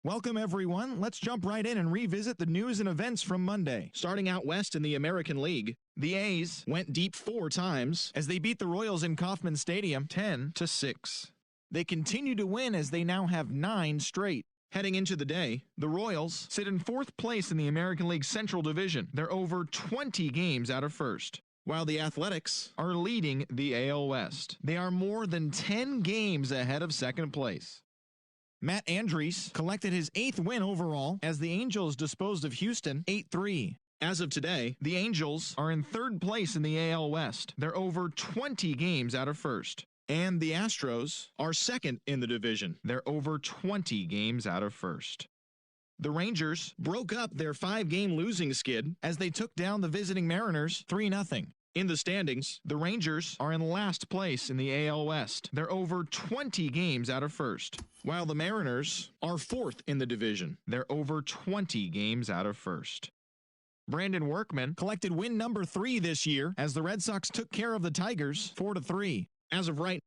Welcome, everyone. Let's jump right in and revisit the news and events from Monday. Starting out west in the American League, the A's went deep 4 times as they beat the Royals in Kauffman Stadium 10-6. They continue to win as they now have 9 straight. Heading into the day, the Royals sit in 4th place in the American League Central Division. They're over 20 games out of first, while the Athletics are leading the AL West. They are more than 10 games ahead of second place. Matt Andriese collected his 8th win overall as the Angels disposed of Houston 8-3. As of today, the Angels are in 3rd place in the AL West. They're over 20 games out of first. And the Astros are 2nd in the division. They're over 20 games out of first. The Rangers broke up their 5-game losing skid as they took down the visiting Mariners 3-0. In the standings, the Rangers are in last place in the AL West. They're over 20 games out of first, while the Mariners are 4th in the division. They're over 20 games out of first. Brandon Workman collected win number 3 this year as the Red Sox took care of the Tigers 4-3. As of right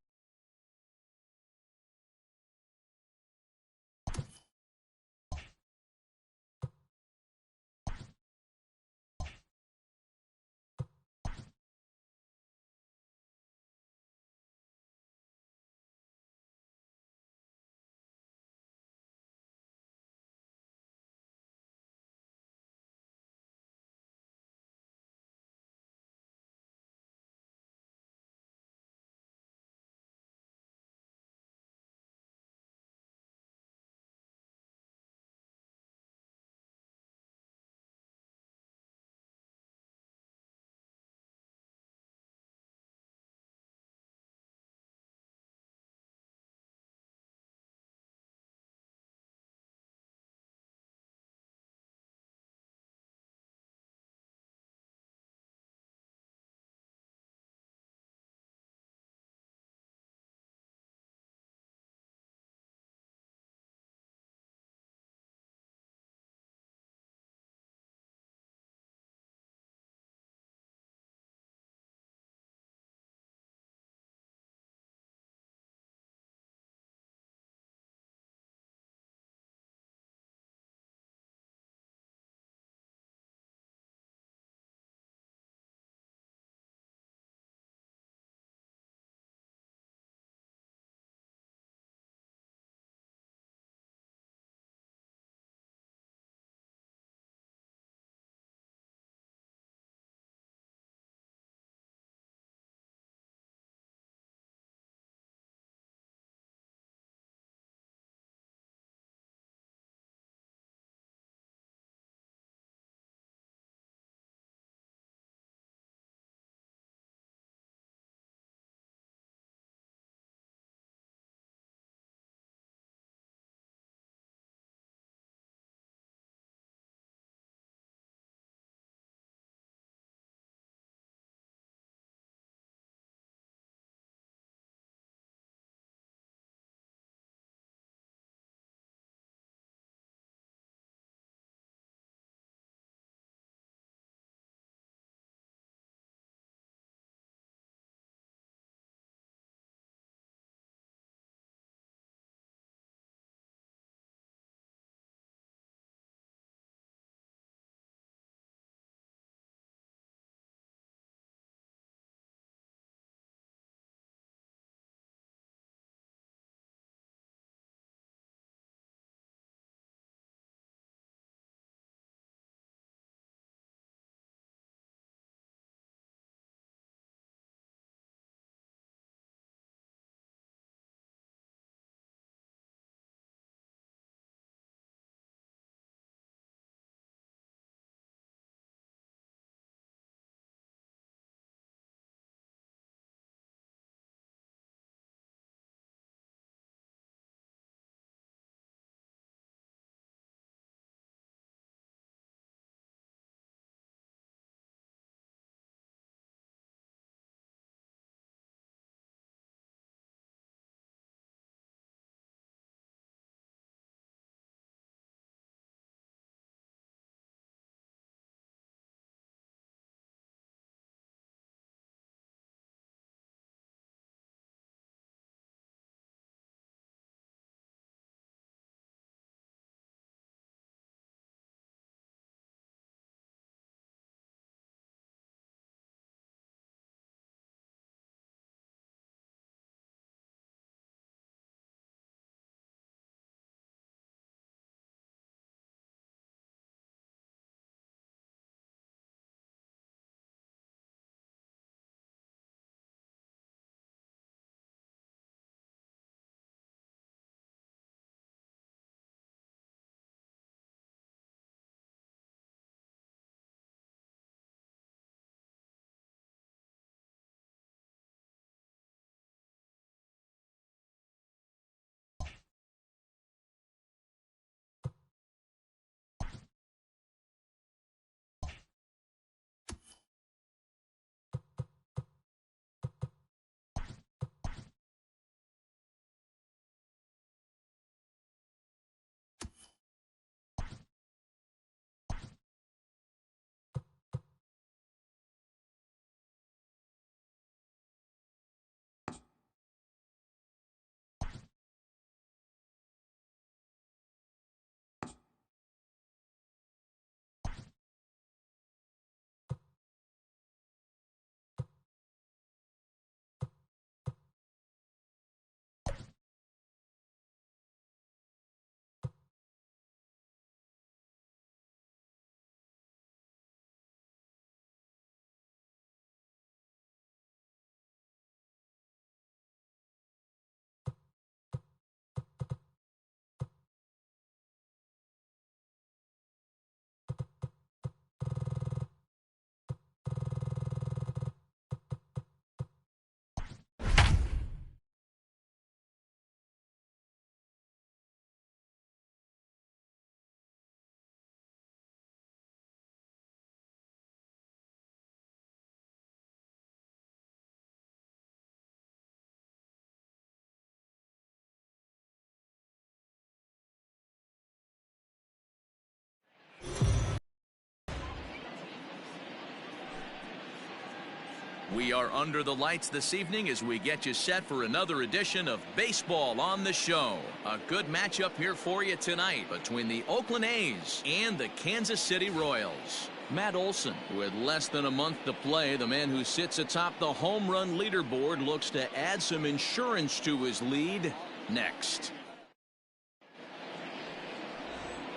We are under the lights this evening as we get you set for another edition of Baseball on the Show. A good matchup here for you tonight between the Oakland A's and the Kansas City Royals. Matt Olson, with less than a month to play, the man who sits atop the home run leaderboard, looks to add some insurance to his lead next.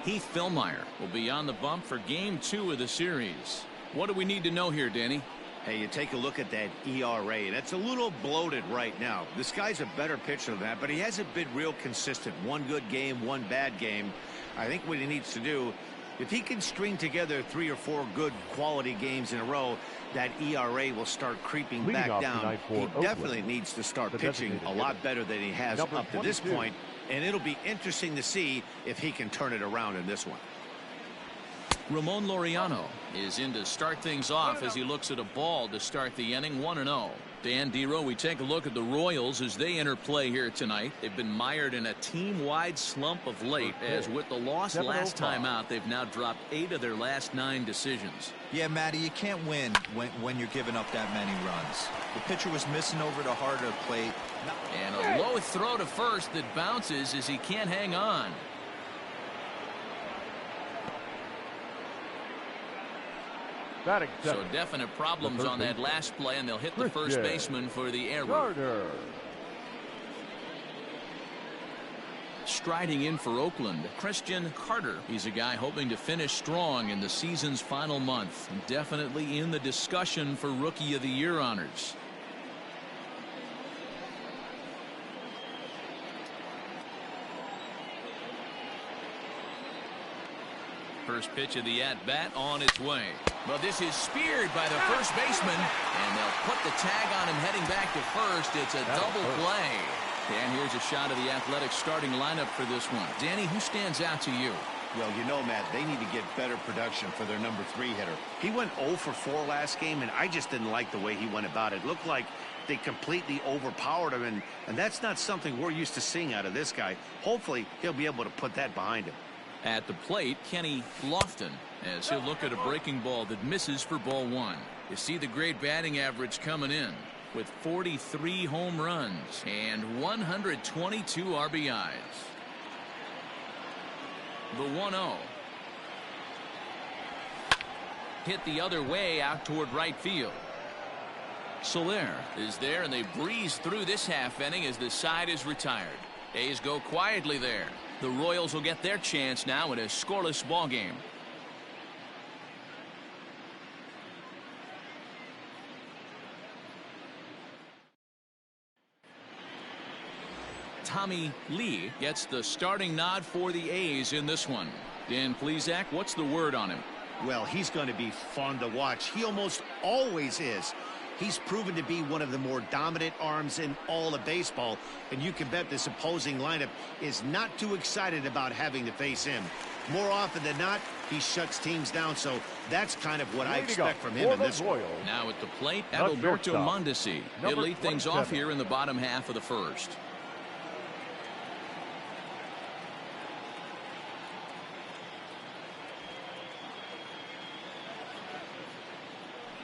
Heath Fillmyer will be on the bump for Game 2 of the series. What do we need to know here, Danny? Hey, you take a look at that ERA. That's a little bloated right now. This guy's a better pitcher than that, but he hasn't been real consistent. One good game, one bad game. I think what he needs to do, if he can string together 3 or 4 good quality games in a row, that ERA will start creeping back down. He definitely needs to start pitching a lot better than he has up to this point, and it'll be interesting to see if he can turn it around in this one. Ramon Laureano is in to start things off as he looks at a ball to start the inning. 1-0. Dan Dero, we take a look at the Royals as they enter play here tonight. They've been mired in a team-wide slump of late, as with the loss last time out, they've now dropped 8 of their last 9 decisions. Yeah, Matty, you can't win when you're giving up that many runs. The pitcher was missing over the heart of the plate. And a low throw to first that bounces as he can't hang on. So definite problems on that last play, and they'll hit the first baseman for the error. Striding in for Oakland, Christian Carter. He's a guy hoping to finish strong in the season's final month. Definitely in the discussion for Rookie of the Year honors. First pitch of the at-bat on its way. But this is speared by the first baseman, and they'll put the tag on him heading back to first. It's a double play. And here's a shot of the Athletics starting lineup for this one. Danny, who stands out to you? Well, you know, Matt, they need to get better production for their number 3 hitter. He went 0 for 4 last game, and I just didn't like the way he went about it. Looked like they completely overpowered him, and that's not something we're used to seeing out of this guy. Hopefully, he'll be able to put that behind him. At the plate, Kenny Lofton, as he'll look at a breaking ball that misses for ball 1. You see the great batting average coming in with 43 home runs and 122 RBIs. The 1-0. Hit the other way out toward right field. Soler is there, and they breeze through this half inning as the side is retired. A's go quietly there. The Royals will get their chance now in a scoreless ball game. Tommy Lee gets the starting nod for the A's in this one. Dan Plesac, what's the word on him? Well, he's going to be fun to watch. He almost always is. He's proven to be one of the more dominant arms in all of baseball, and you can bet this opposing lineup is not too excited about having to face him. More often than not, he shuts teams down, so that's kind of what I expect from him in this one. Now at the plate, Adalberto Mondesi. He'll lead things off here in the bottom half of the first.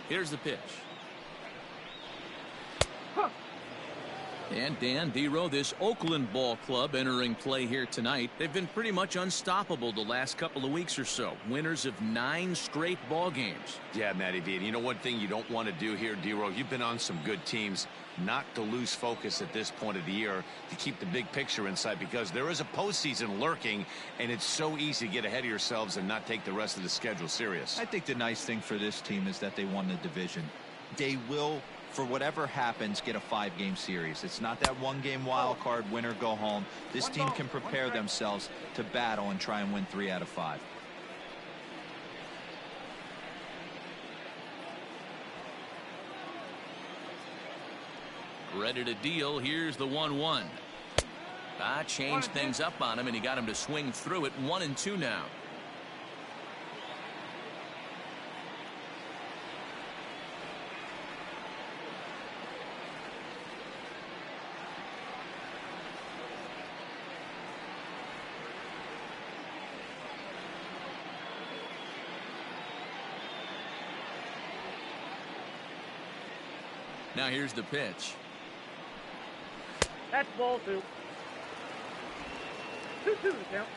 Here's the pitch. And Dan Dero, this Oakland ball club entering play here tonight. They've been pretty much unstoppable the last couple of weeks or so. Winners of 9 straight ball games. Yeah, Matty V. And you know one thing you don't want to do here, Dero? You've been on some good teams. Not to lose focus at this point of the year, to keep the big picture in sight, because there is a postseason lurking, and it's so easy to get ahead of yourselves and not take the rest of the schedule serious. I think the nice thing for this team is that they won the division. They will, for whatever happens, get a 5-game series. It's not that 1-game wild card, win or go home. This team can prepare themselves to battle and try and win 3 out of 5. Ready to deal. Here's the 1-1. Changed things up on him, and he got him to swing through it. 1-2 now. Now here's the pitch. That's ball 2. 2-2 the count.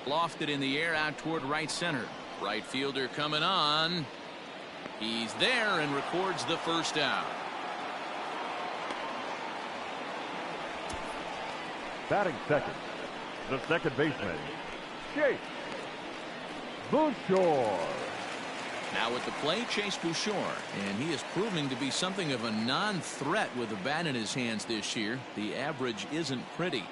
Lofted in the air out toward right center. Right fielder coming on. He's there and records the first out. Batting second, the second baseman, Chase Bouchard. Now at the plate, Chase Bouchard, and he is proving to be something of a non-threat with the bat in his hands this year. The average isn't pretty.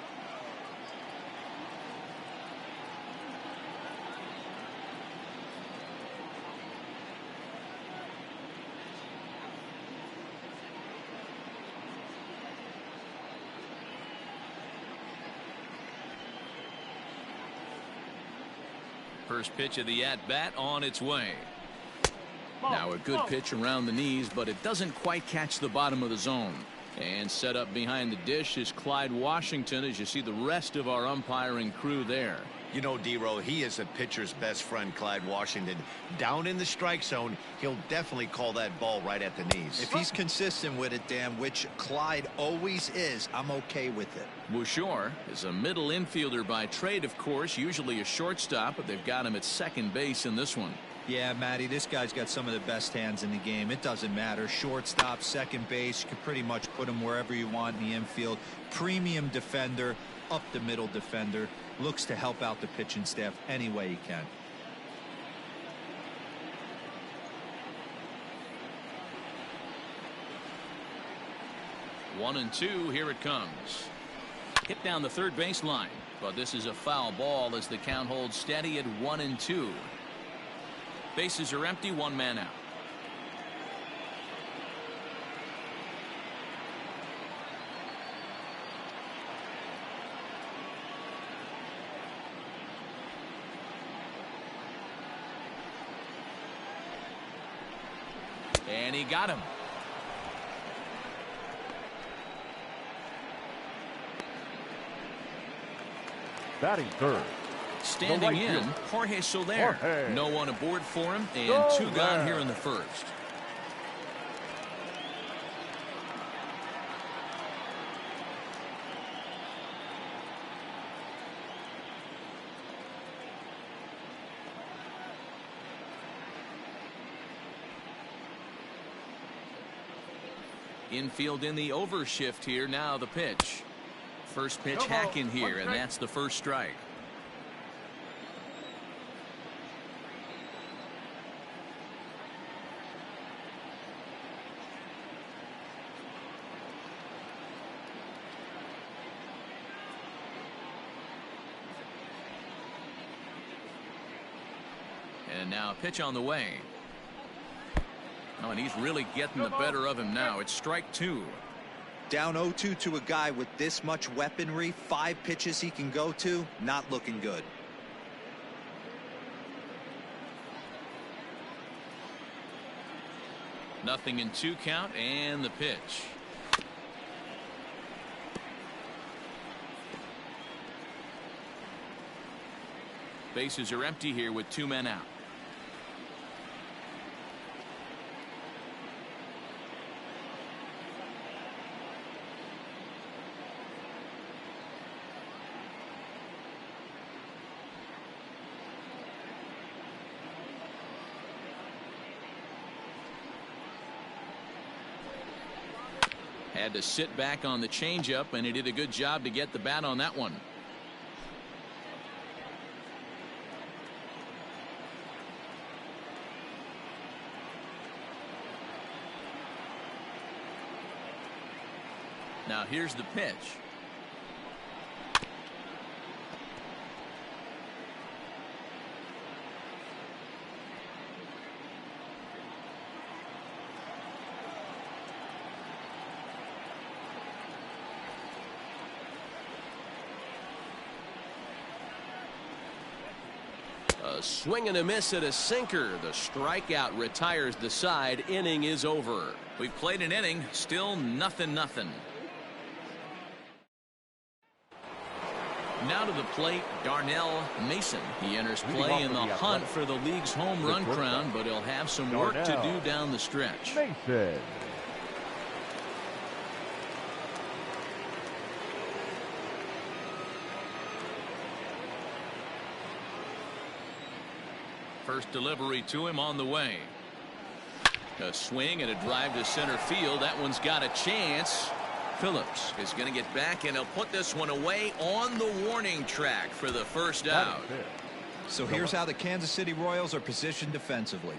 First pitch of the at-bat on its way. Now a good pitch around the knees, but it doesn't quite catch the bottom of the zone. And set up behind the dish is Clyde Washington, as you see the rest of our umpiring crew there. You know, D-Row, he is a pitcher's best friend, Clyde Washington. Down in the strike zone, he'll definitely call that ball right at the knees. If he's consistent with it, Dan, which Clyde always is, I'm okay with it. Bouchard is a middle infielder by trade, of course, usually a shortstop, but they've got him at second base in this one. Yeah, Matty, this guy's got some of the best hands in the game. It doesn't matter. Shortstop, second base, you can pretty much put him wherever you want in the infield. Premium defender, up the middle defender. Looks to help out the pitching staff any way he can. One and two, here it comes. Hit down the third baseline, but this is a foul ball as the count holds steady at 1-2. Bases are empty, one man out. And he got him. Batting third, Standing right in, field. Jorge Soler. Jorge. No one aboard for him, and two Soler. gone here in the first. Infield in the overshift here. Now the pitch. First pitch hack in here, and that's the first strike. And now a pitch on the way. Oh, and he's really getting the better of him now. It's strike two. Down 0-2 to a guy with this much weaponry, 5 pitches he can go to, not looking good. Nothing in 2 count, and the pitch. Bases are empty here with 2 men out. Had to sit back on the changeup, and he did a good job to get the bat on that one. Now here's the pitch. A swing and a miss at a sinker. The strikeout retires the side. Inning is over. We've played an inning, still 0-0. Now to the plate, Darnell Mason. He enters play in the hunt for the league's home run crown, but he'll have some work to do down the stretch. Mason. First delivery to him on the way. A swing and a drive to center field. That one's got a chance. Phillips is going to get back, and he'll put this one away on the warning track for the first out. So here's how the Kansas City Royals are positioned defensively.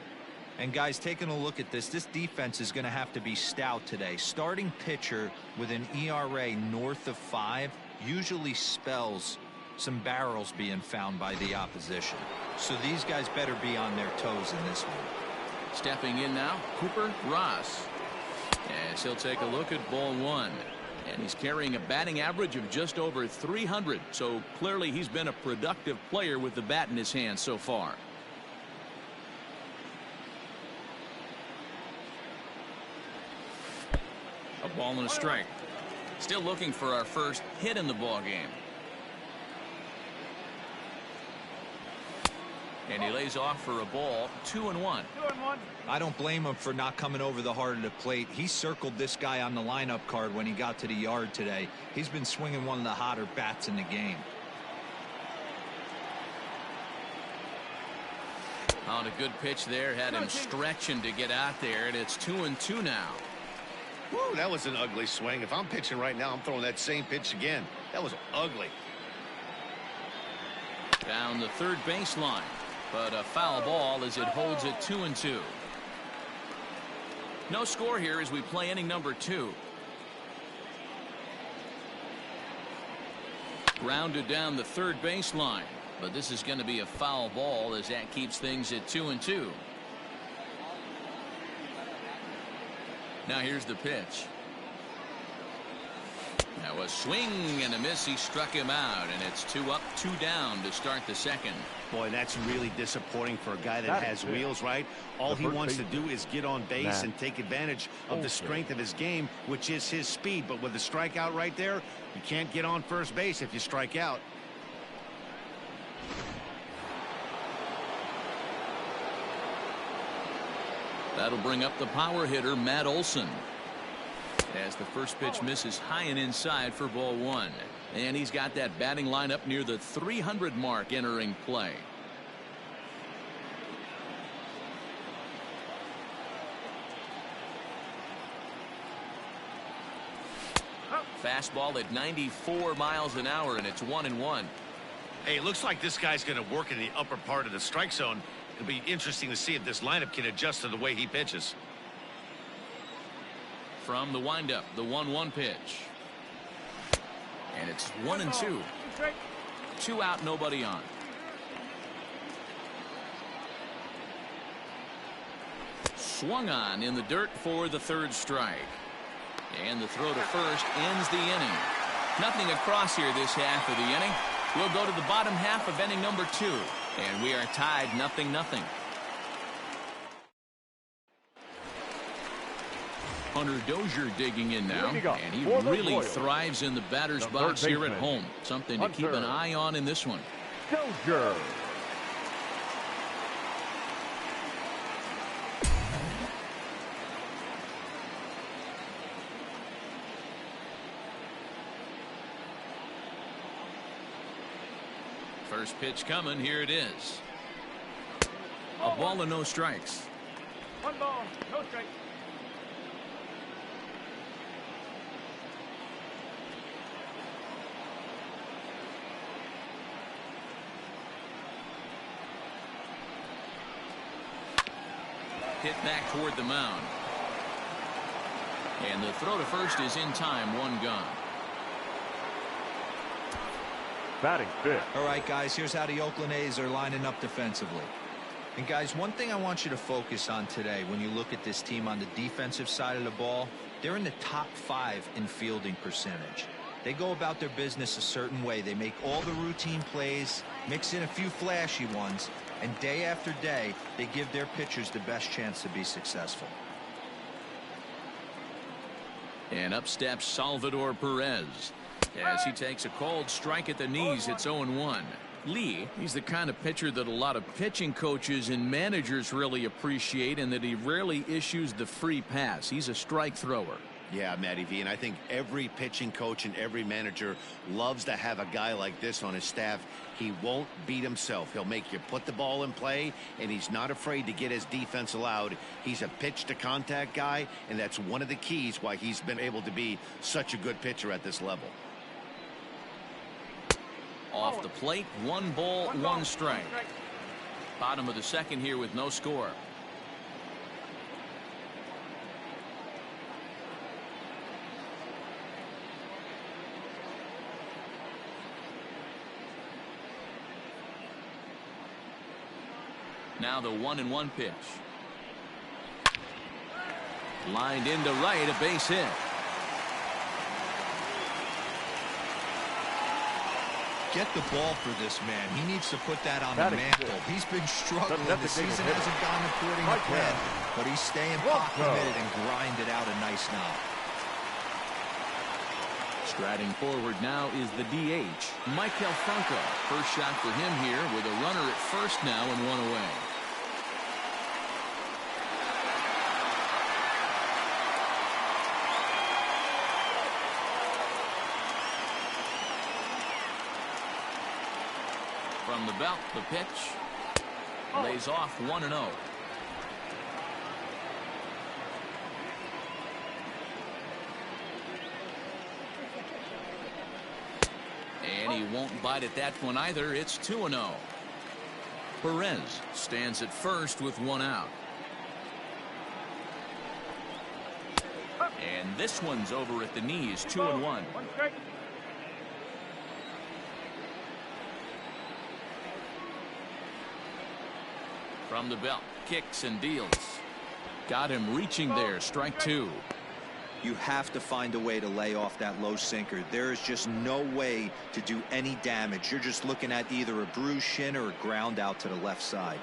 And guys, taking a look at this defense is going to have to be stout today. Starting pitcher with an ERA north of 5 usually spells some barrels being found by the opposition. So these guys better be on their toes in this one. Stepping in now, Cooper Ross. As he'll take a look at ball 1. And he's carrying a batting average of just over 300. So clearly he's been a productive player with the bat in his hand so far. A ball and a strike. Still looking for our first hit in the ball game. And he lays off for a ball. 2-1. I don't blame him for not coming over the heart of the plate. He circled this guy on the lineup card when he got to the yard today. He's been swinging one of the hotter bats in the game. On a good pitch there, had him stretching to get out there, and it's 2-2 now. Woo, that was an ugly swing. If I'm pitching right now, I'm throwing that same pitch again. That was ugly. Down the third baseline, but a foul ball as it holds it 2-2. No score here as we play inning number 2. Grounded down the third baseline, but this is going to be a foul ball as that keeps things at 2-2. Now here's the pitch. Now a swing and a miss. He struck him out, and it's 2 up, 2 down to start the second. Boy, that's really disappointing for a guy that has wheels, right? All he wants to do is get on base and take advantage of the strength of his game, which is his speed. But with the strikeout right there, you can't get on first base if you strike out. That'll bring up the power hitter, Matt Olson. As the first pitch misses high and inside for ball 1. And he's got that batting line up near the 300 mark entering play. Fastball at 94 miles an hour, and it's 1-1. Hey, it looks like this guy's going to work in the upper part of the strike zone. It'll be interesting to see if this lineup can adjust to the way he pitches. From the windup, the 1-1 pitch. And it's 1-2. 2 out, nobody on. Swung on in the dirt for the third strike. And the throw to first ends the inning. Nothing across here this half of the inning. We'll go to the bottom half of inning number 2. And we are tied 0-0. Hunter Dozier digging in now, and he really thrives in the batter's box here at home. Something to keep an eye on in this one. Dozier. First pitch coming. Here it is. A ball and no strikes. 1 ball, no strikes. Hit back toward the mound. And the throw to first is in time. 1 gone. Batting fifth. All right, guys, here's how the Oakland A's are lining up defensively. And guys, one thing I want you to focus on today when you look at this team on the defensive side of the ball, they're in the top 5 in fielding percentage. They go about their business a certain way. They make all the routine plays, mix in a few flashy ones, and day after day, they give their pitchers the best chance to be successful. And up steps Salvador Perez. As he takes a cold strike at the knees, it's 0-1. Lee, he's the kind of pitcher that a lot of pitching coaches and managers really appreciate, and that he rarely issues the free pass. He's a strike thrower. Yeah, Matty V, and I think every pitching coach and every manager loves to have a guy like this on his staff. He won't beat himself. He'll make you put the ball in play, and he's not afraid to get his defense allowed. He's a pitch-to-contact guy, and that's one of the keys why he's been able to be such a good pitcher at this level. Off the plate, 1 ball, 1 strike. Bottom of the second here with no score. Now the 1-1 pitch. Lined into right, a base hit. Get the ball for this man. He needs to put that on the mantle. He's been struggling. The season hasn't gone according to plan, but he's staying pot committed and grinded out a nice knock. Striding forward now is the DH, Michael Franco. First shot for him here with a runner at first now and 1 away. From the belt, the pitch lays off 1-0. And he won't bite at that one either. It's 2-0. Perez stands at first with 1 out. And this one's over at the knees, 2-1. From the belt, kicks and deals. Got him reaching there, strike 2. You have to find a way to lay off that low sinker. There is just no way to do any damage. You're just looking at either a bruised shin or a ground out to the left side.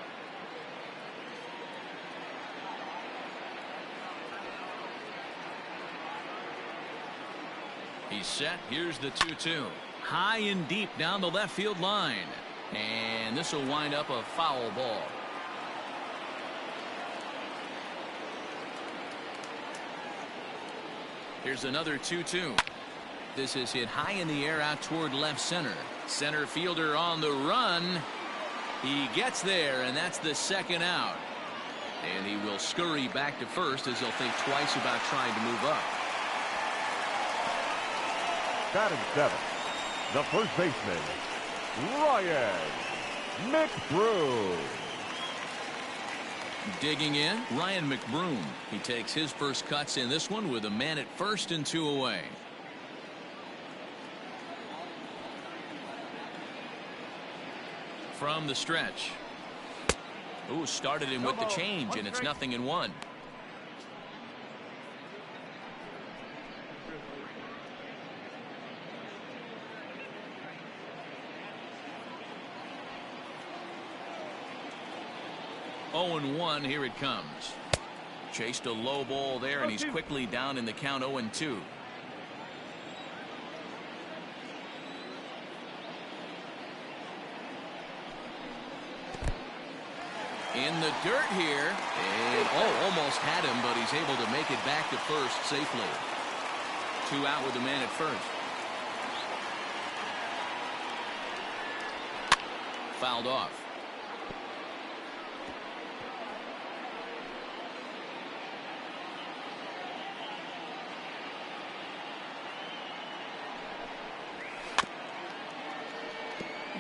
He's set. Here's the 2-2. High and deep down the left field line. And this will wind up a foul ball. Here's another 2-2. This is hit high in the air out toward left center. Center fielder on the run. He gets there, and that's the 2nd out. And he will scurry back to first as he'll think twice about trying to move up. Batting 7th, the first baseman, Ryan McBroom. Digging in, Ryan McBroom. He takes his first cuts in this one with a man at first and 2 away. From the stretch. Ooh, started him with the change, and it's 0-1. Oh, 0-1, here it comes. Chased a low ball there, and he's quickly down in the count, 0-2. In the dirt here, and almost had him, but he's able to make it back to first safely. 2 out with the man at first. Fouled off.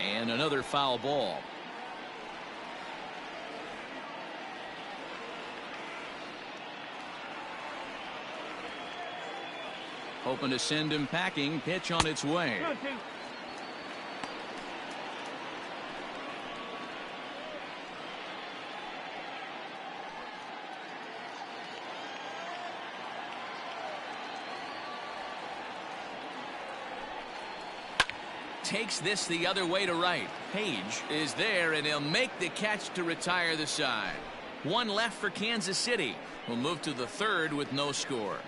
And another foul ball. Hoping to send him packing. Pitch on its way. Takes this the other way to right. Page is there, and he'll make the catch to retire the side. 1 left for Kansas City. We'll move to the 3rd with no score.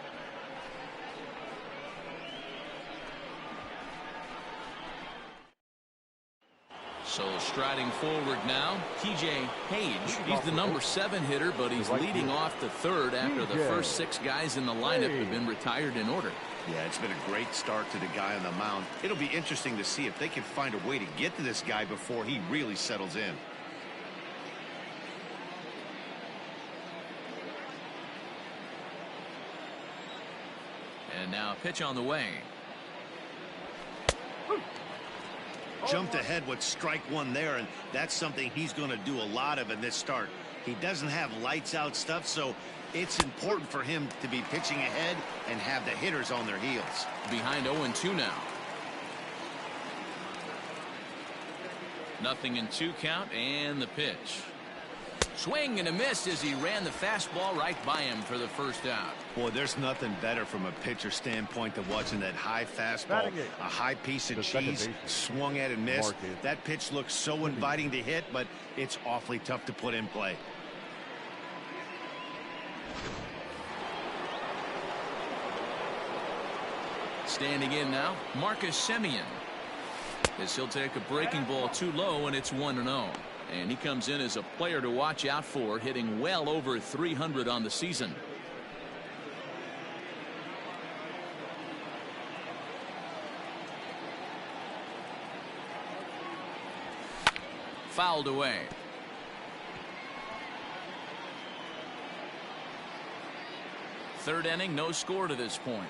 So striding forward now, TJ Page. He's the number 7 hitter, but he's leading off the third after the first 6 guys in the lineup have been retired in order. Yeah, it's been a great start to the guy on the mound. It'll be interesting to see if they can find a way to get to this guy before he really settles in. And now a pitch on the way. Jumped ahead with strike 1 there, and that's something he's going to do a lot of in this start. He doesn't have lights out stuff, so it's important for him to be pitching ahead and have the hitters on their heels. Behind 0-2 now. Nothing in 2 count, and the pitch. Swing and a miss as he ran the fastball right by him for the first out. Boy, there's nothing better from a pitcher standpoint than watching that high fastball, a high piece of cheese, swung at and missed. That pitch looks so inviting to hit, but it's awfully tough to put in play. Standing in now, Marcus Semien. As he'll take a breaking ball too low, and it's 1-0. And he comes in as a player to watch out for, hitting well over 300 on the season. Fouled away. Third inning, no score to this point.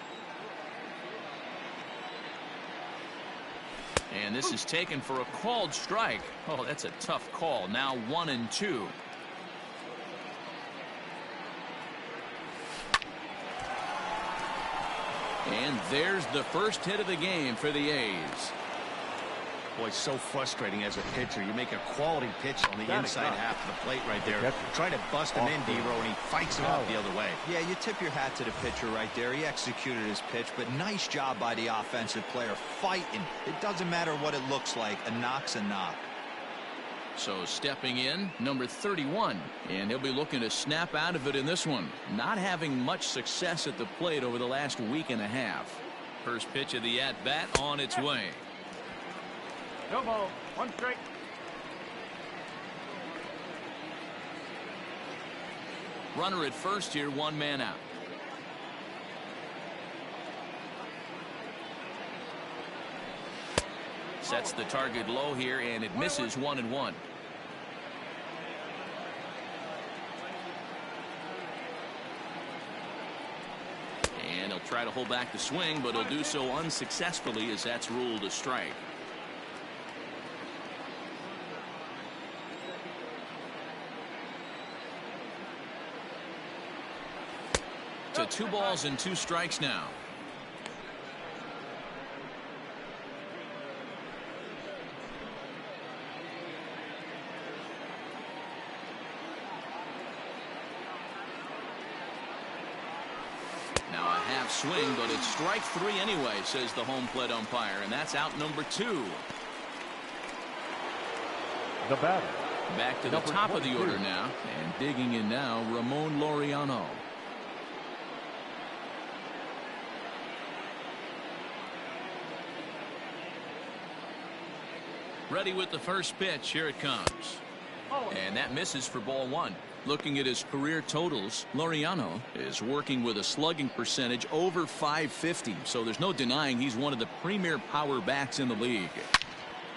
And this is taken for a called strike. Oh, that's a tough call. Now 1-2. And there's the first hit of the game for the A's. Boy, so frustrating as a pitcher. You make a quality pitch on the inside half of the plate right there. Try to bust him in, D-Row, and he fights him out the other way. Yeah, you tip your hat to the pitcher right there. He executed his pitch, but nice job by the offensive player fighting. It doesn't matter what it looks like. A knock's a knock. So stepping in, number 31, and he'll be looking to snap out of it in this one. Not having much success at the plate over the last week and a half. First pitch of the at-bat on its way. No ball, 1 strike. Runner at first here, 1 man out. Sets the target low here, and it misses 1-1. And he'll try to hold back the swing, but he'll do so unsuccessfully as that's ruled a strike. To 2 balls and 2 strikes now. Now a half swing, but it's strike 3 anyway, says the home plate umpire, and that's out number 2. The batter. Back to the top of the order now, and digging in now, Ramon Laureano. Ready with the first pitch. Here it comes. And that misses for ball 1. Looking at his career totals, Laureano is working with a slugging percentage over .550. So there's no denying he's one of the premier power bats in the league.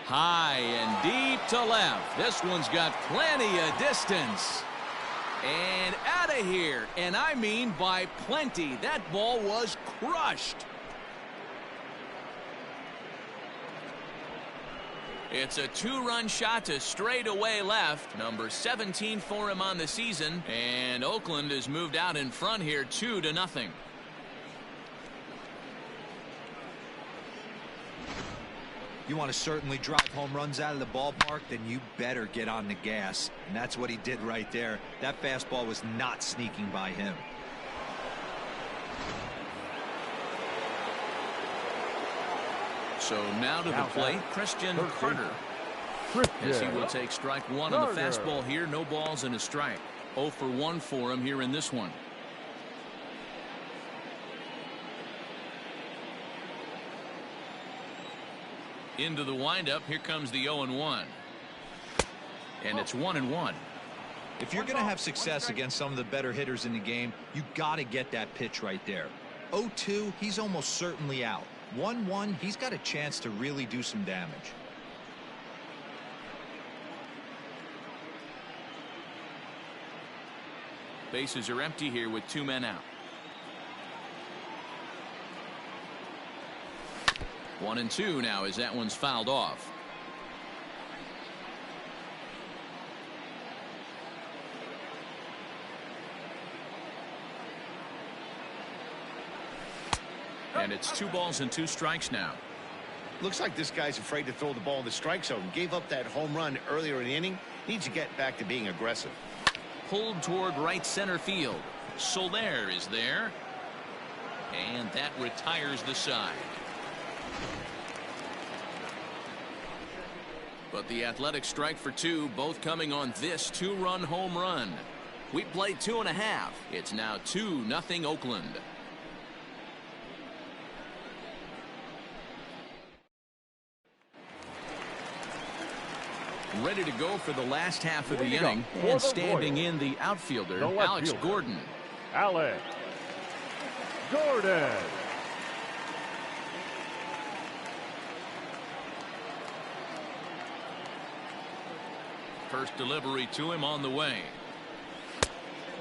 High and deep to left. This one's got plenty of distance. And out of here. And I mean by plenty. That ball was crushed. It's a 2-run shot to straightaway left. Number 17 for him on the season. And Oakland has moved out in front here 2-0. You want to certainly drive home runs out of the ballpark, then you better get on the gas. And that's what he did right there. That fastball was not sneaking by him. So now to the plate, Christian Carter. As he will take strike 1 on the fastball here. No balls and a strike. 0 for 1 for him here in this one. Into the windup. Here comes the 0-1. And it's 1-1. If you're going to have success against some of the better hitters in the game, you got to get that pitch right there. 0-2, he's almost certainly out. 1-1, he's got a chance to really do some damage. Bases are empty here with 2 men out. 1-2 now as that one's fouled off. And it's 2 balls and 2 strikes now. Looks like this guy's afraid to throw the ball in the strike zone. Gave up that home run earlier in the inning. Needs to get back to being aggressive. Pulled toward right center field. Soler is there. And that retires the side. But the Athletics strike for 2, both coming on this 2-run home run. We played 2.5. It's now 2-0 Oakland. Ready to go for the last half of the inning, and standing in the outfielder, Alex Gordon. Alex Gordon. First delivery to him on the way.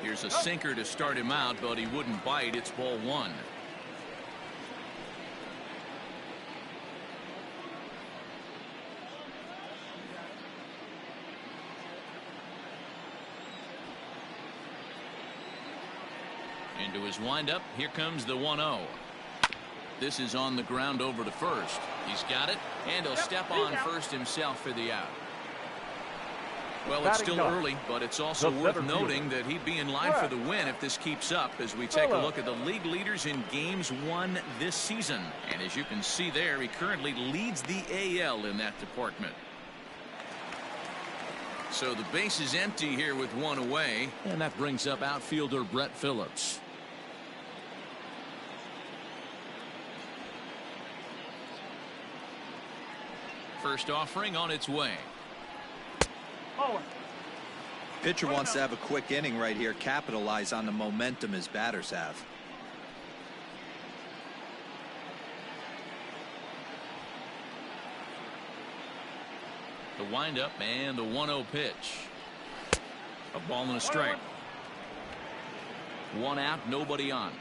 Here's a sinker to start him out, but he wouldn't bite. It's ball 1. Into his windup. Here comes the 1-0. This is on the ground over to first. He's got it, and he'll step on first himself for the out. Well, it's still early, but it's also worth noting that he'd be in line for the win if this keeps up as we take a look at the league leaders in games won this season. And as you can see there, he currently leads the AL in that department. So the base is empty here with 1 away, and that brings up outfielder Brett Phillips. First offering on its way. Pitcher wants to have a quick inning right here, capitalize on the momentum his batters have. The windup and the 1-0 pitch. A ball and a strike. 1 out, nobody on.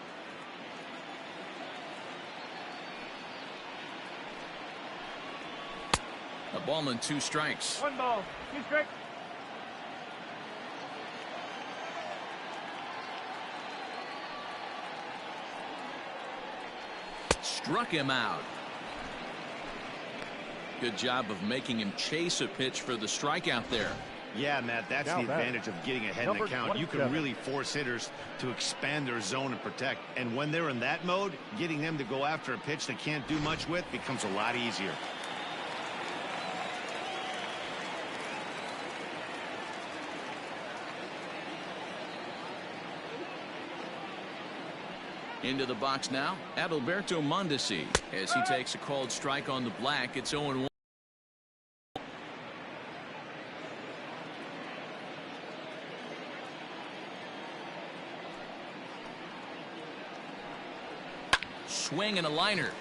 A ball and 2 strikes. 1 ball, 2 strikes. Struck him out. Good job of making him chase a pitch for the strikeout there. Yeah, Matt, that's the advantage of getting ahead in the count. You can really force hitters to expand their zone and protect. And when they're in that mode, getting them to go after a pitch they can't do much with becomes a lot easier. Into the box now, Adalberto Mondesi, as he takes a called strike on the black. It's 0-1. Swing and a liner.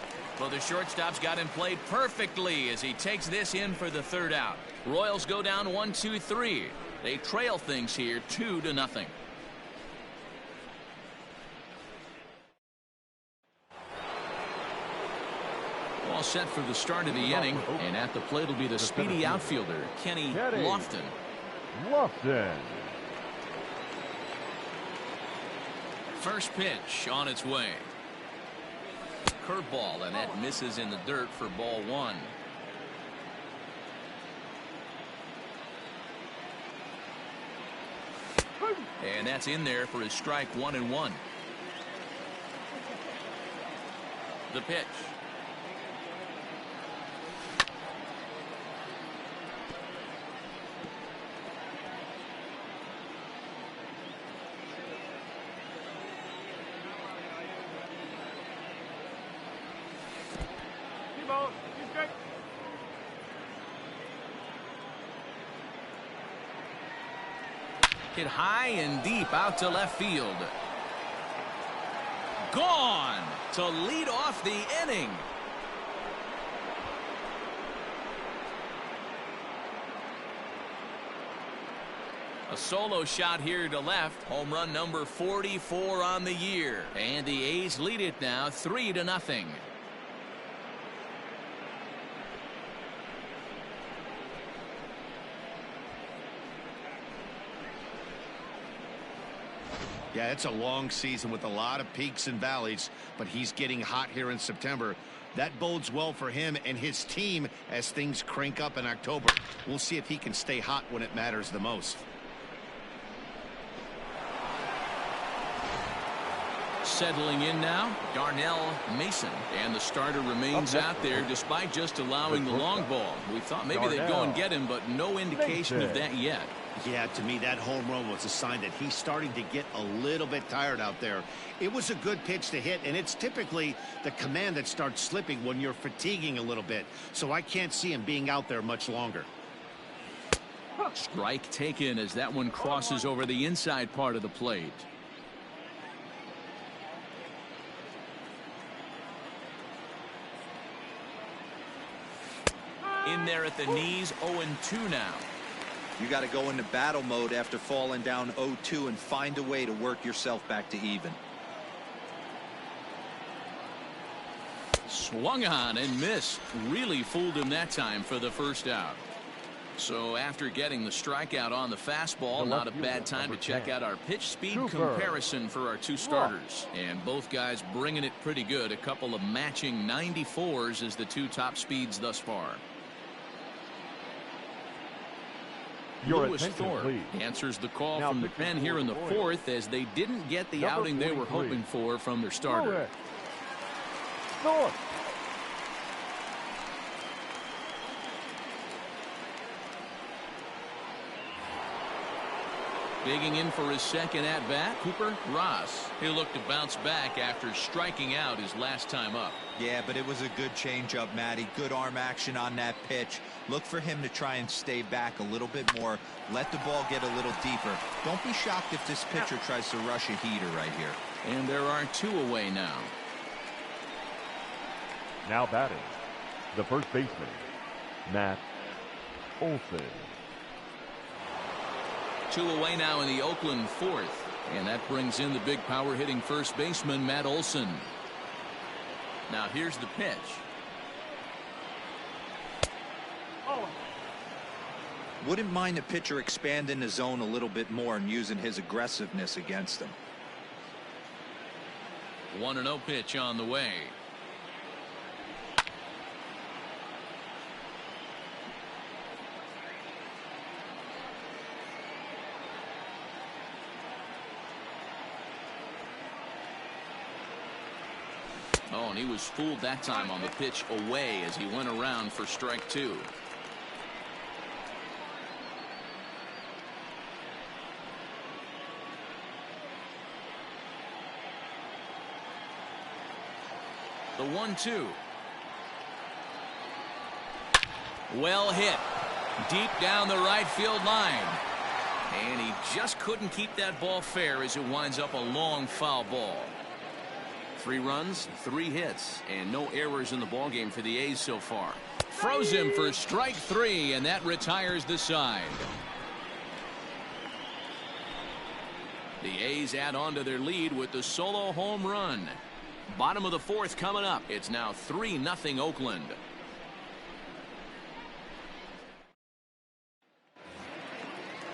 Well, the shortstop's got him played perfectly as he takes this in for the 3rd out. Royals go down 1-2-3. They trail things here 2-0. All set for the start of the inning, and at the plate will be the speedy outfielder, Kenny Lofton. First pitch on its way. Curveball, and that misses in the dirt for ball 1. And that's in there for his strike 1-1. The pitch. Hit high and deep out to left field. Gone to lead off the inning. A solo shot here to left. Home run number 44 on the year. And the A's lead it now 3-0. Yeah, it's a long season with a lot of peaks and valleys, but he's getting hot here in September. That bodes well for him and his team as things crank up in October. We'll see if he can stay hot when it matters the most. Settling in now, Darnell Mason, and the starter remains out there despite just allowing the long ball. We thought maybe they'd go and get him, but no indication of that yet. Yeah, to me that home run was a sign that he's starting to get a little bit tired out there. It was a good pitch to hit, and it's typically the command that starts slipping when you're fatiguing a little bit. So I can't see him being out there much longer. Strike taken as that one crosses over the inside part of the plate. In there at the knees, 0-2 now. You got to go into battle mode after falling down 0-2 and find a way to work yourself back to even. Swung on and missed. Really fooled him that time for the first out. So after getting the strikeout on the fastball, not a bad time to check out our pitch speed comparison for our two starters. And both guys bringing it pretty good. A couple of matching 94s as the two top speeds thus far. Lewis Thorpe answers the call from the pen here in the fourth as they didn't get the outing they were hoping for from their starter. Digging in for his second at-bat, Cooper Ross. He'll look to bounce back after striking out his last time up. Yeah, but it was a good changeup, Matty. Good arm action on that pitch. Look for him to try and stay back a little bit more. Let the ball get a little deeper. Don't be shocked if this pitcher tries to rush a heater right here. And there are two away now. Now batting, the first baseman, Matt Olson. Two away now in the Oakland fourth. And that brings in the big power hitting first baseman, Matt Olson. Now here's the pitch. Wouldn't mind the pitcher expanding the zone a little bit more and using his aggressiveness against him. 1-0 pitch on the way. Oh, and he was fooled that time on the pitch away as he went around for strike two. The 1-2. Well hit. Deep down the right field line. And he just couldn't keep that ball fair as it winds up a long foul ball. 3 runs, 3 hits, and no errors in the ballgame for the A's so far. Froze him for strike 3, and that retires the side. The A's add on to their lead with the solo home run. Bottom of the fourth coming up. It's now 3-0 Oakland.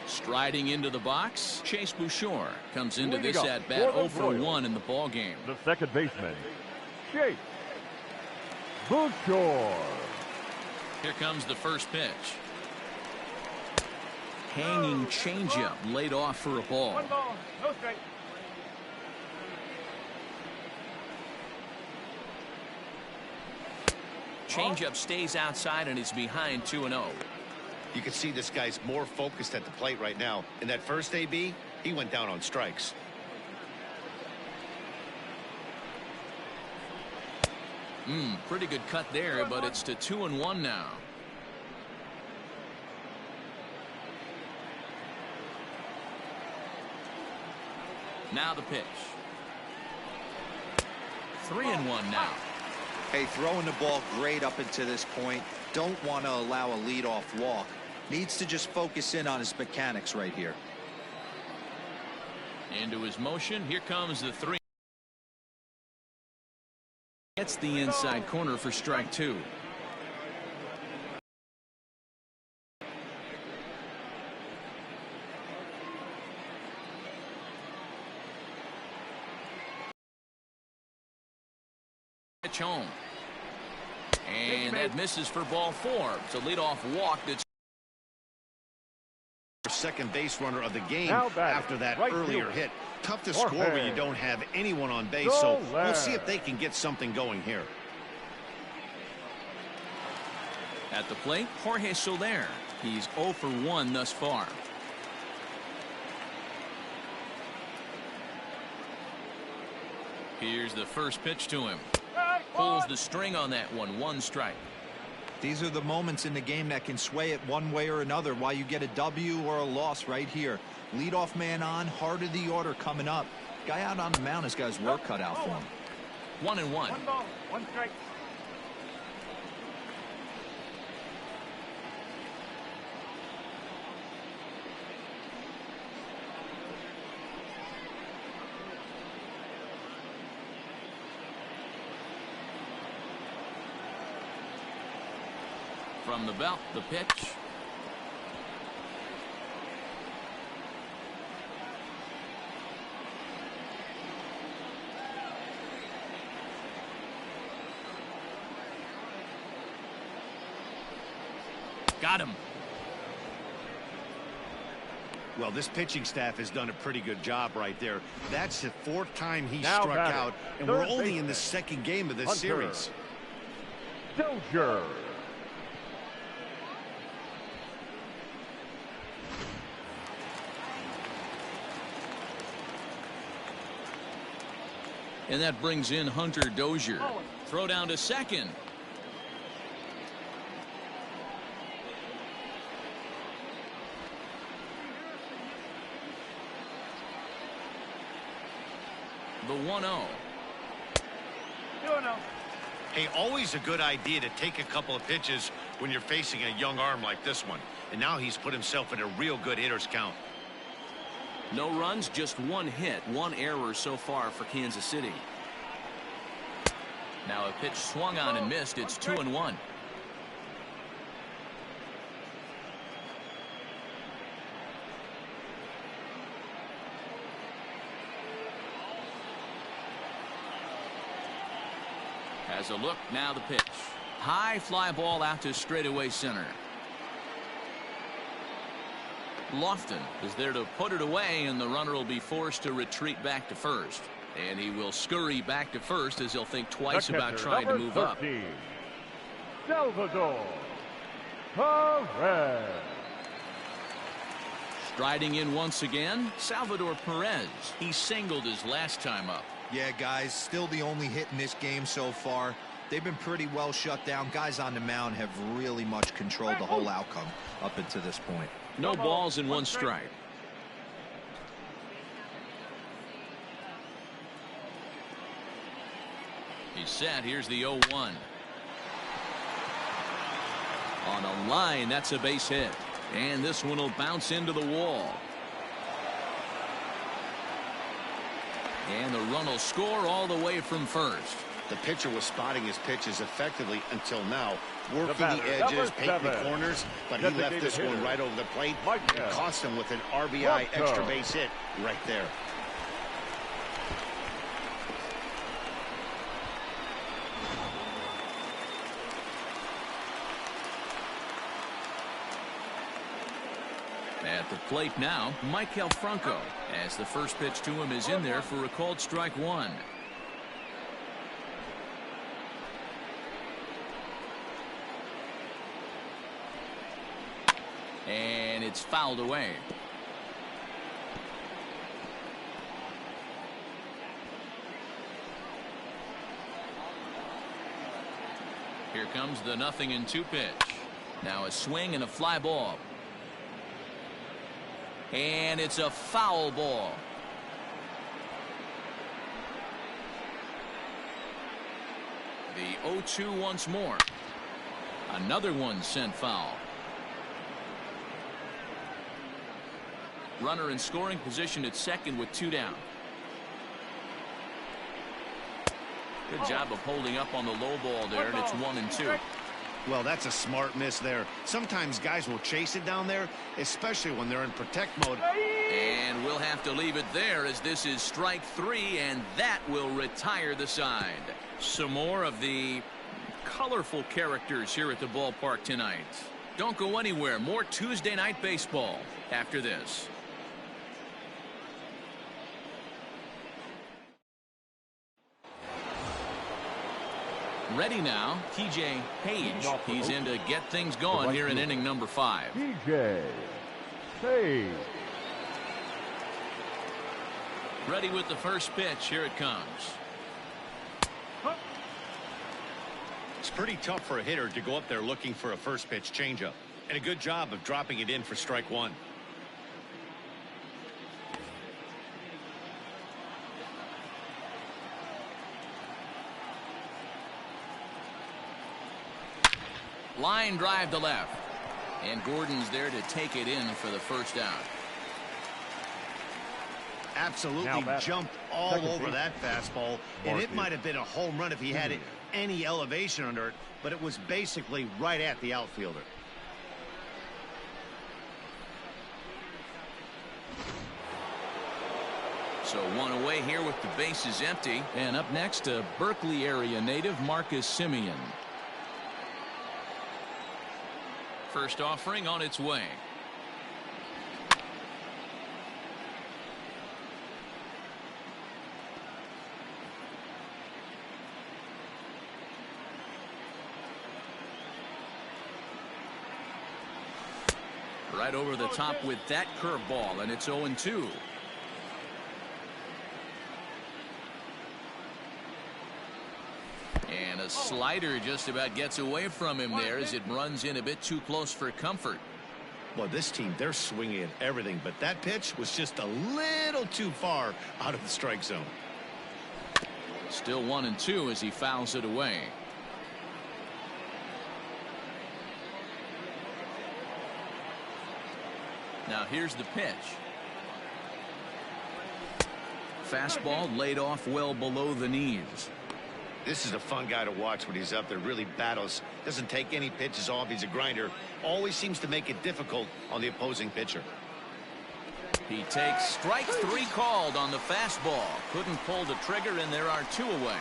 Striding into the box, Chase Bouchard comes into this at bat 0 for 1 in the ball game. The second baseman, Chase Bouchard. Here comes the first pitch. Hanging changeup laid off for a ball. 1 ball, no strike. Changeup stays outside and is behind 2-0. You can see this guy's more focused at the plate right now. In that first AB, he went down on strikes. Pretty good cut there, but it's to 2-1 now. Now the pitch. 3-1 now. Hey, throwing the ball great up until this point. Don't want to allow a leadoff walk. Needs to just focus in on his mechanics right here. Into his motion. Here comes the 3. Gets the inside corner for strike 2. Pitch home. And that misses for ball 4. It's a leadoff walk that's second base runner of the game Now after that right earlier field. hit. Tough to score when you don't have anyone on base, so we'll see if they can get something going here. at the plate. Jorge Soler. He's 0 for 1 thus far. Here's the first pitch to him. Pulls the string on that one. 1 strike. These are the moments in the game that can sway it one way or another, why you get a W or a loss right here. Leadoff man on, heart of the order coming up. Guy out on the mound has got his work cut out for him. 1-1. 1 ball, 1 strike. From the belt, the pitch. Got him. Well, this pitching staff has done a pretty good job right there. That's the 4th time he Now struck batting, out, and third we're only in the baseman, 2nd game of this Hunter. series. Dozier. And that brings in Hunter Dozier. Throw down to second. The 1-0. 2-0. Hey, always a good idea to take a couple of pitches when you're facing a young arm like this one. And now he's put himself in a real good hitter's count. No runs, just 1 hit, 1 error so far for Kansas City. Now a pitch swung on and missed. It's 2-1. Has a look, now the pitch. High fly ball out to straightaway center. Lofton is there to put it away, and the runner will be forced to retreat back to first. And he will scurry back to first as he'll think twice about trying to move up. Salvador Perez. Striding in once again, Salvador Perez. He singled his last time up. Yeah, guys, still the only hit in this game so far. They've been pretty well shut down. Guys on the mound have really much controlled the whole outcome up until this point. No balls and 1 strike. He's set. Here's the 0-1. On a line, that's a base hit. And this one will bounce into the wall. And the run will score all the way from first. The pitcher was spotting his pitches effectively until now, working batter, the edges, number painting the 7, corners, but he left designated this one hitter, right over the plate Mike and cost him with an RBI extra base hit right there. At the plate now, Michael Franco, as the first pitch to him is in there for a called strike 1. And it's fouled away. Here comes the 0-2 pitch. Now a swing and a fly ball. And it's a foul ball. The 0-2 once more. Another one sent foul. Runner in scoring position at second with 2 down. Good job of holding up on the low ball there, and it's 1-2. Well, that's a smart miss there. Sometimes guys will chase it down there, especially when they're in protect mode. And we'll have to leave it there as this is strike 3, and that will retire the side. Some more of the colorful characters here at the ballpark tonight. Don't go anywhere. More Tuesday night baseball after this. Ready now, TJ Page. He's in to get things going here in inning number 5. TJ Page. Ready with the first pitch. Here it comes. It's pretty tough for a hitter to go up there looking for a first pitch changeup. And a good job of dropping it in for strike 1. Line drive to left. And Gordon's there to take it in for the first out. Absolutely jumped all over that fastball. And it might have been a home run if he had any elevation under it. But it was basically right at the outfielder. So one away here with the bases empty. And up next, a Berkeley area native, Marcus Semien. First offering on its way. Right over the top with that curveball, and it's 0-2. And a slider just about gets away from him there as it runs in a bit too close for comfort. Well, this team, they're swinging at everything, but that pitch was just a little too far out of the strike zone. Still 1-2 as he fouls it away. Now here's the pitch. Fastball laid off well below the knees. This is a fun guy to watch when he's up there. Really battles. Doesn't take any pitches off. He's a grinder. Always seems to make it difficult on the opposing pitcher. He takes strike 3 called on the fastball. Couldn't pull the trigger, and there are 2 away.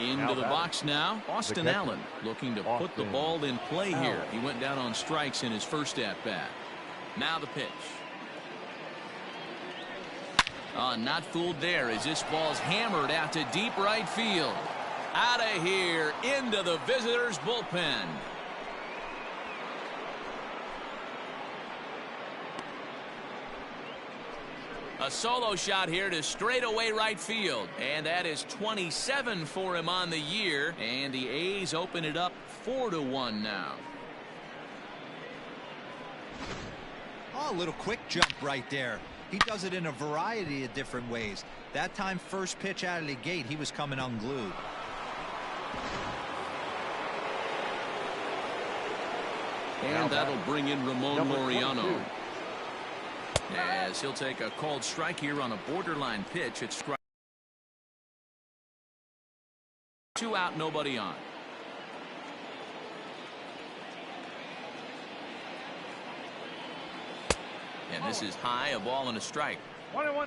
Into the box now, Austin Allen looking to put the ball in play here. He went down on strikes in his first at-bat. Now the pitch. Not fooled there as this ball's hammered out to deep right field. Out of here into the visitors' bullpen. A solo shot here to straightaway right field. And that is 27 for him on the year. And the A's open it up 4-1 now. Oh, a little quick jump right there. He does it in a variety of different ways. That time, first pitch out of the gate, he was coming unglued. And that'll bring in Ramon Laureano, as he'll take a called strike here on a borderline pitch. It's strike 2 out, nobody on. And this is high, a ball and a strike. 1-1.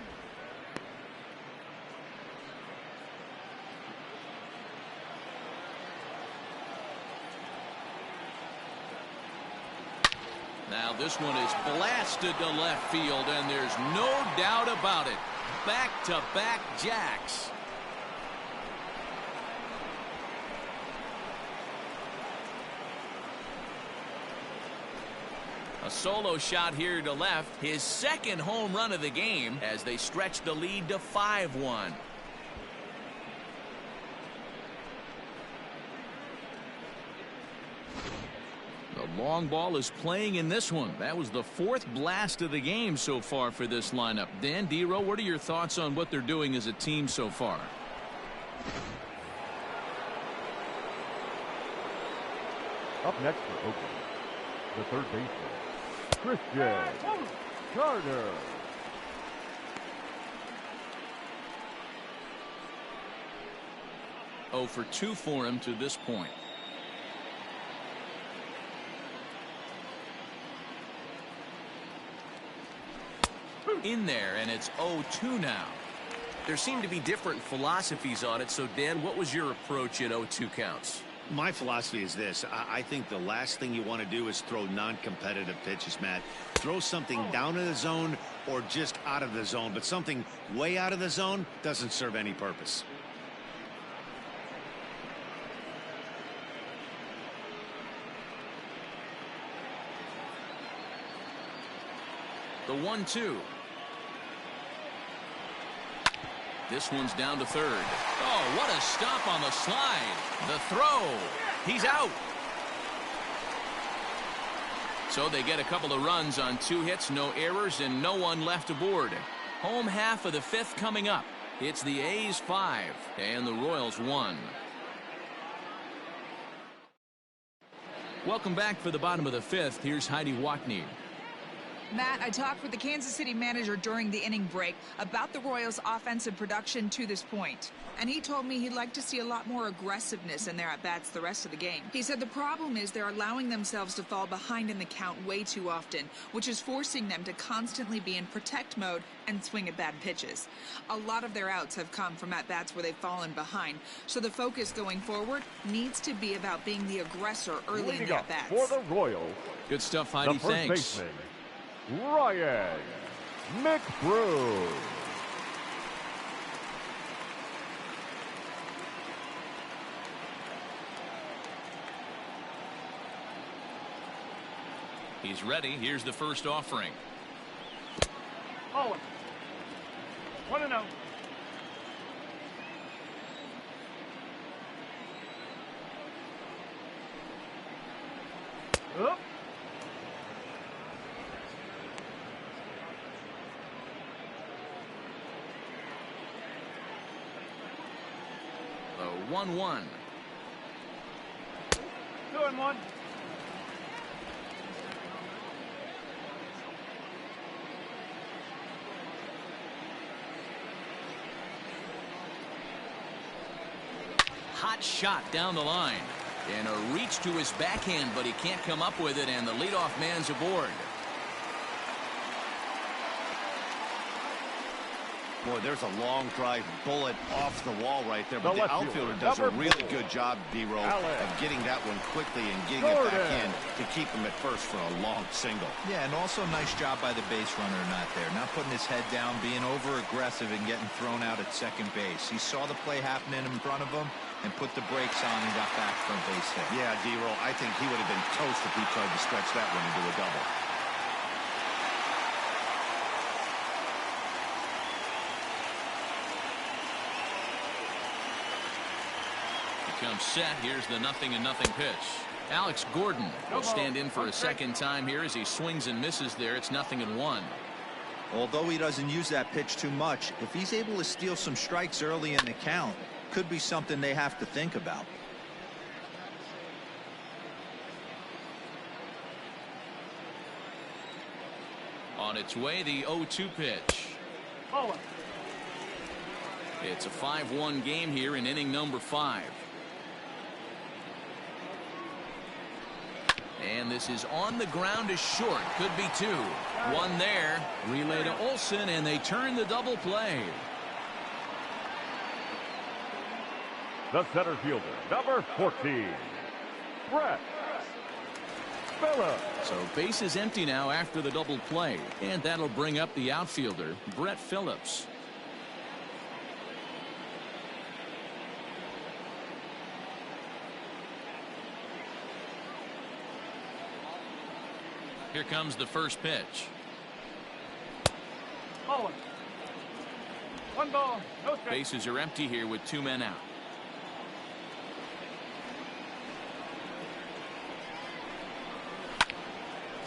Now this one is blasted to left field, and there's no doubt about it. Back-to-back jacks. A solo shot here to left, his second home run of the game as they stretch the lead to 5-1. The long ball is playing in this one. That was the 4th blast of the game so far for this lineup. Dan, D-Row, what are your thoughts on what they're doing as a team so far? Up next for Oakland, the third baseman, Christian Garner. Oh for 2 for him to this point. In there, and it's 0-2 now. There seem to be different philosophies on it. So, Dan, what was your approach at 0-2 counts? My philosophy is this. I think the last thing you want to do is throw non-competitive pitches, Matt. Throw something down in the zone or just out of the zone, but something way out of the zone doesn't serve any purpose. The 1-2. This one's down to third. Oh, what a stop on the slide. The throw. He's out. So they get a couple of runs on 2 hits, no errors, and no one left aboard. Home half of the 5th coming up. It's the A's 5 and the Royals 1. Welcome back for the bottom of the 5th. Here's Heidi Watney. Matt, I talked with the Kansas City manager during the inning break about the Royals' offensive production to this point. And he told me he'd like to see a lot more aggressiveness in their at-bats the rest of the game. He said the problem is they're allowing themselves to fall behind in the count way too often, which is forcing them to constantly be in protect mode and swing at bad pitches. A lot of their outs have come from at-bats where they've fallen behind, so the focus going forward needs to be about being the aggressor early in the at-bats. For the Royals, Good stuff, Heidi. the first Thanks. baseman, Ryan McBroom. He's ready. Here's the first offering. Oh, 1-0. Up. The 1-1. 2-1. Hot shot down the line. And a reach to his backhand, but he can't come up with it, and the leadoff man's aboard. Boy, there's a long drive bullet off the wall right there, but the outfielder does a really good job, D-Roll, of getting that one quickly and getting it back in to keep him at first for a long single. Yeah, and also nice job by the base runner not there. Not putting his head down, being over-aggressive and getting thrown out at second base. He saw the play happening in front of him and put the brakes on and got back for a base hit. Yeah, D-Roll, I think he would have been toast if he tried to stretch that one into a double. Comes set. Here's the 0-0 pitch. Alex Gordon will stand in for a second time here as he swings and misses there. It's 0-1. Although he doesn't use that pitch too much, if he's able to steal some strikes early in the count, could be something they have to think about. On its way, the 0-2 pitch. Oh. It's a 5-1 game here in inning number 5. And this is on the ground is short. Could be 2. One there. Relay to Olsen, and they turn the double play. The center fielder, number 14, Brett Phillips. So base is empty now after the double play, and that'll bring up the outfielder, Brett Phillips. Here comes the first pitch. Oh. 1 ball, no strike. Bases are empty here with 2 men out.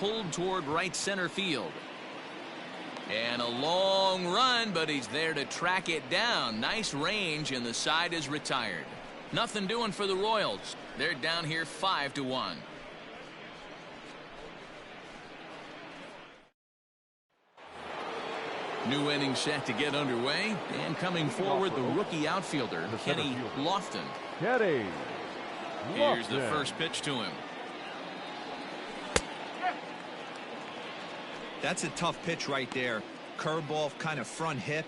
Pulled toward right center field. And a long run, but he's there to track it down. Nice range, and the side is retired. Nothing doing for the Royals. They're down here 5-1. New inning set to get underway, and coming forward, the rookie outfielder, Kenny Lofton. Kenny Here's the Lofton. first pitch to him. That's a tough pitch right there. Curveball, kind of front hip.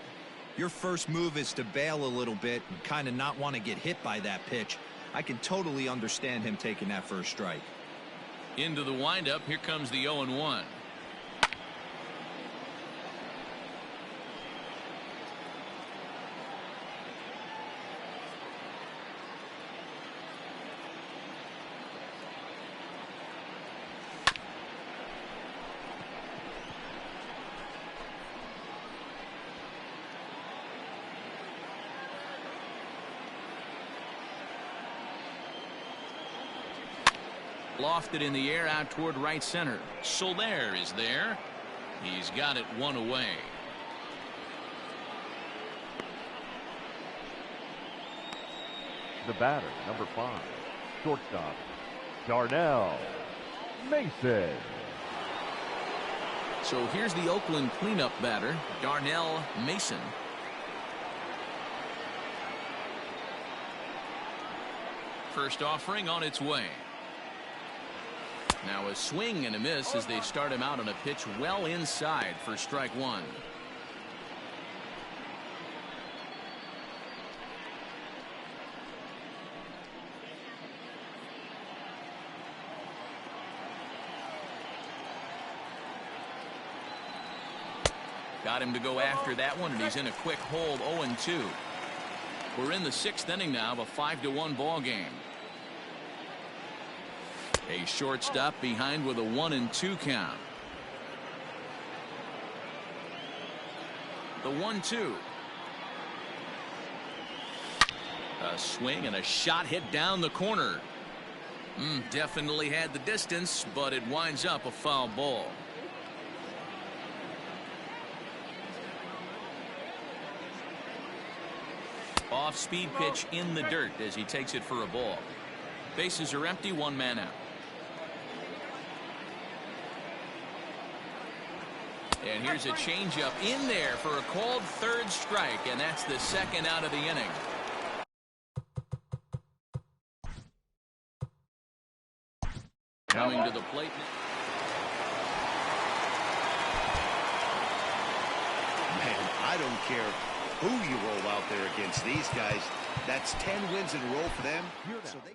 Your first move is to bail a little bit and kind of not want to get hit by that pitch. I can totally understand him taking that first strike. Into the windup, here comes the 0-1. Lofted in the air out toward right center. Soler is there. He's got it one away. The batter, number 5, shortstop, Darnell Mason. So here's the Oakland cleanup batter, Darnell Mason. First offering on its way. Now a swing and a miss as they start him out on a pitch well inside for strike one. Got him to go after that one, and he's in a quick hold. 0-2. We're in the 6th inning now of a 5-1 ball game. A shortstop behind with a 1-2 count. The 1-2. A swing and a shot hit down the corner. Definitely had the distance, but it winds up a foul ball. Off-speed pitch in the dirt as he takes it for a ball. Bases are empty, one man out. And here's a changeup in there for a called third strike, and that's the second out of the inning. Coming to the plate. Man, I don't care who you roll out there against these guys. That's 10 wins in a row for them. So they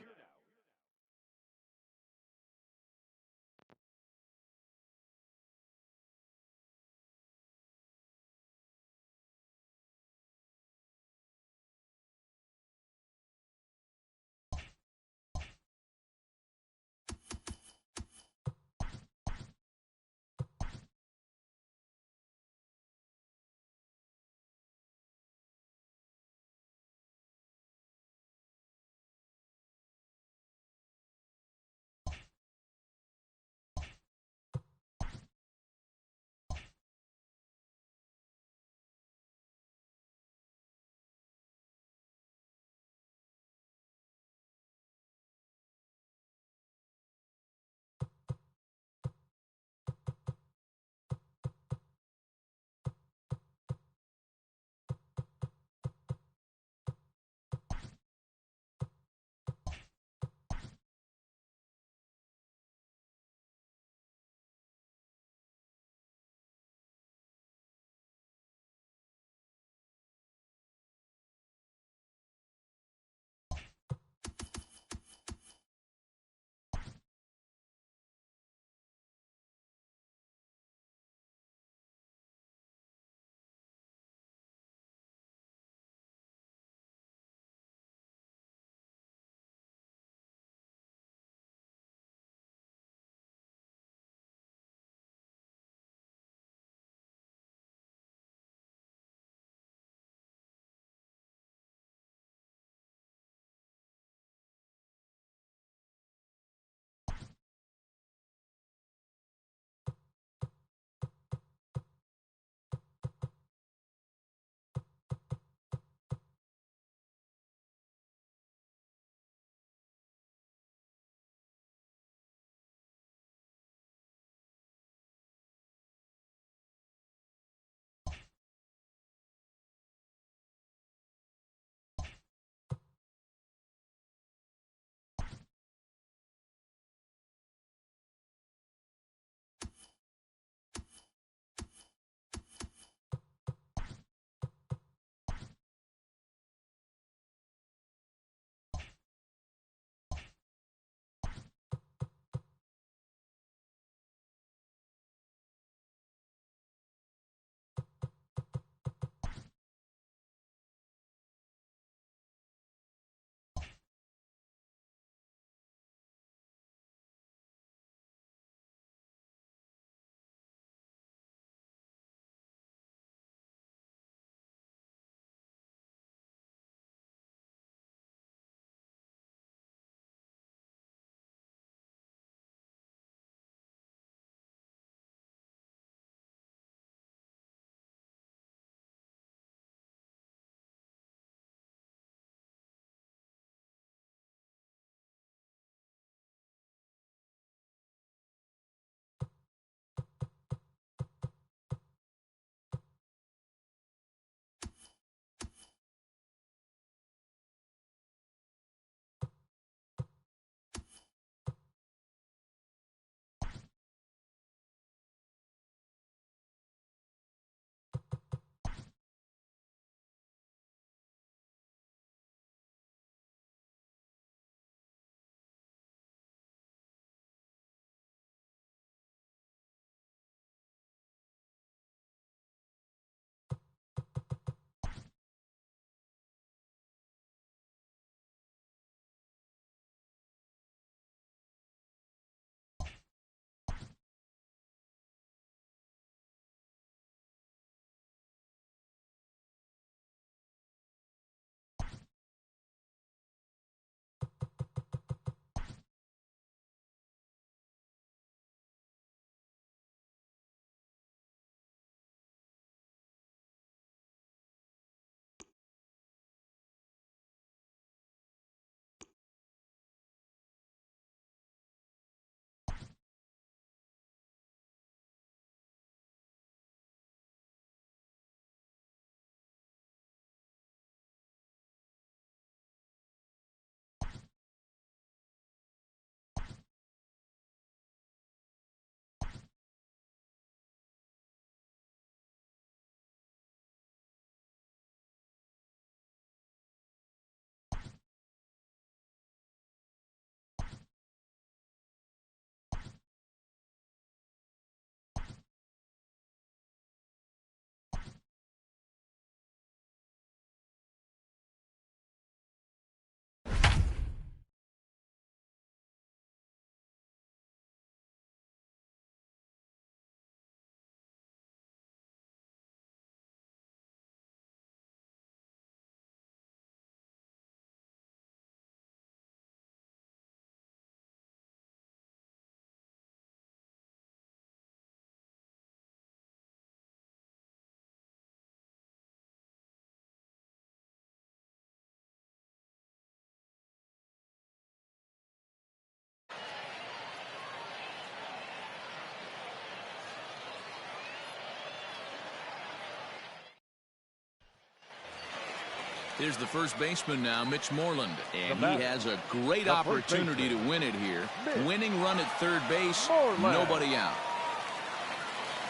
Here's the first baseman now, Mitch Moreland. And The he has a great opportunity to win it here. Winning run at third base, nobody out.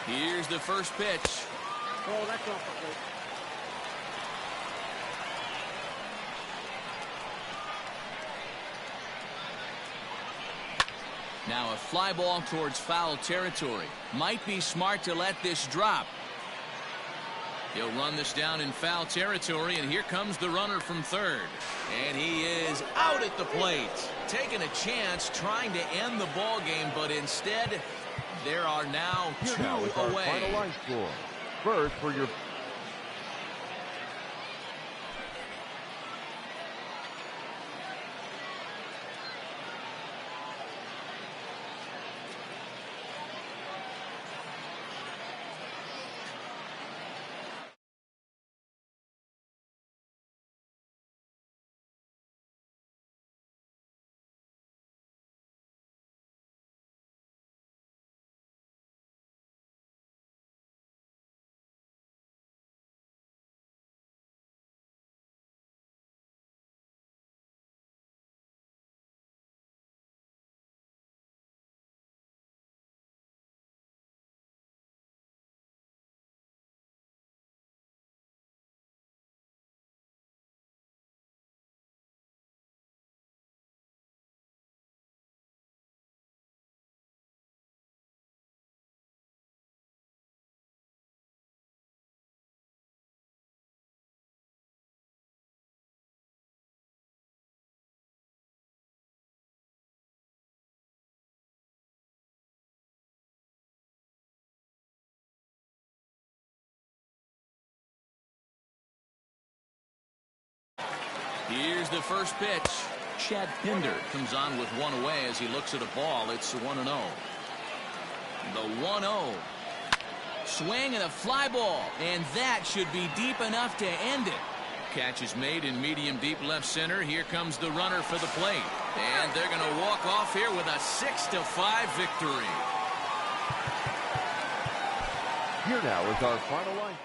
Here's the first pitch. Oh, that's off the plate. Now a fly ball towards foul territory. Might be smart to let this drop. He'll run this down in foul territory, and here comes the runner from third. And he is out at the plate. Taking a chance, trying to end the ball game, but instead, there are now Here two now is our away. final line score. First for your... Here's the first pitch. Chad Pinder comes on with one away as he looks at a ball. It's 1-0. The 1-0. Swing and a fly ball. And that should be deep enough to end it. Catch is made in medium deep left center. Here comes the runner for the plate. And they're going to walk off here with a 6-5 victory. Here now is our final line.